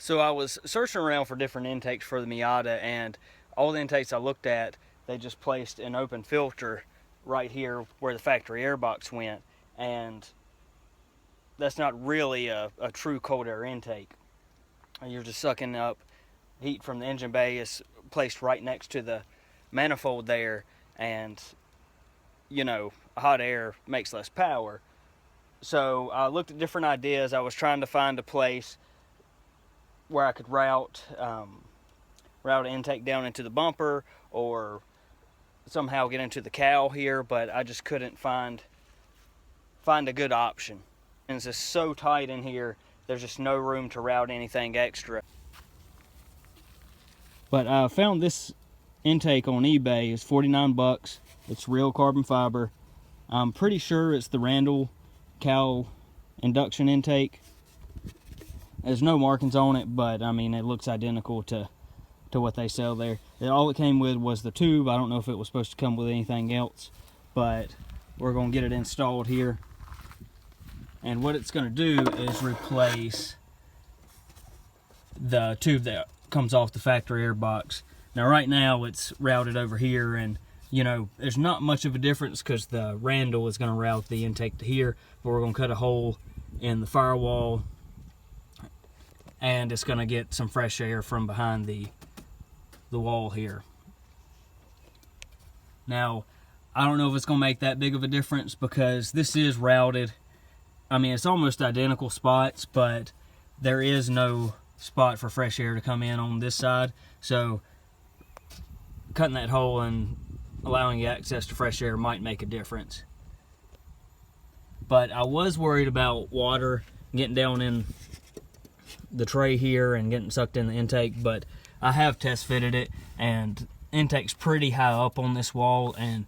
So I was searching around for different intakes for the Miata, and all the intakes I looked at, they just placed an open filter right here where the factory airbox went, and that's not really a true cold air intake. You're just sucking up heat from the engine bay. Is placed right next to the manifold there, and hot air makes less power. So I looked at different ideas. I was trying to find a place where I could route an intake down into the bumper, or somehow get into the cowl here, but I just couldn't find a good option. And it's just so tight in here, there's just no room to route anything extra. But I found this intake on eBay. It's 49 bucks. It's real carbon fiber. I'm pretty sure it's the Randall Cowl Induction intake. There's no markings on it, but I mean, it looks identical to what they sell there. All it came with was the tube. I don't know if it was supposed to come with anything else, but we're going to get it installed here. And what it's going to do is replace the tube that comes off the factory airbox. Now right now it's routed over here, and there's not much of a difference because the Randall is going to route the intake to here, but we're going to cut a hole in the firewall, and it's going to get some fresh air from behind the wall here. Now, I don't know if it's going to make that big of a difference because this is routed. I mean, it's almost identical spots, but there is no spot for fresh air to come in on this side. So cutting that hole and allowing access to fresh air might make a difference. But I was worried about water getting down in the tray here and getting sucked in the intake, but I have test fitted it, and intake's pretty high up on this wall, and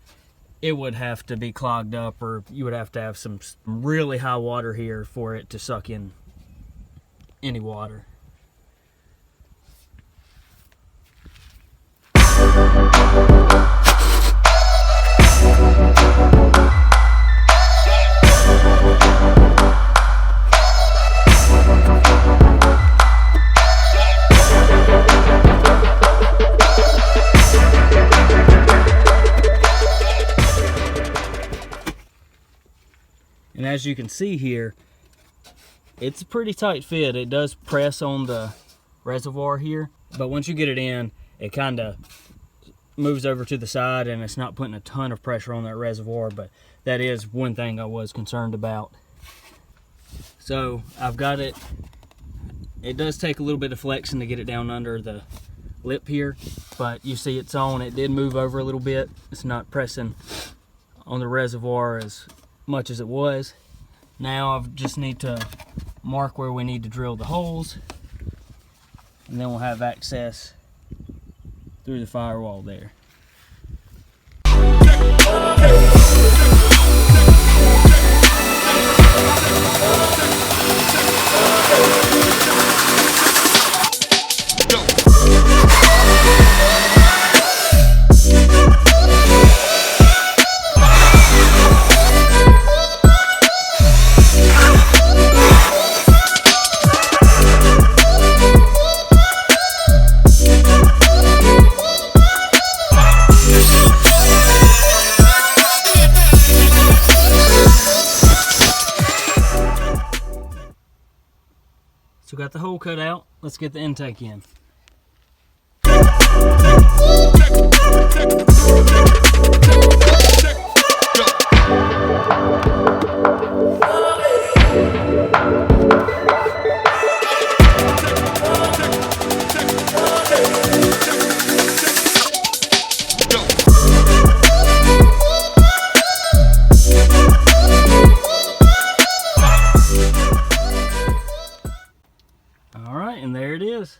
it would have to be clogged up, or you would have to have some really high water here for it to suck in any water. And as you can see here, it's a pretty tight fit. It does press on the reservoir here, but once you get it in, it kind of moves over to the side, and it's not putting a ton of pressure on that reservoir. But that is one thing I was concerned about. So I've got it. It does take a little bit of flexing to get it down under the lip here, but you see it's on. It did move over a little bit. It's not pressing on the reservoir as much as it was. Now I just need to mark where we need to drill the holes, and then we'll have access through the firewall there. So got the hole cut out. Let's get the intake in. All right, and there it is.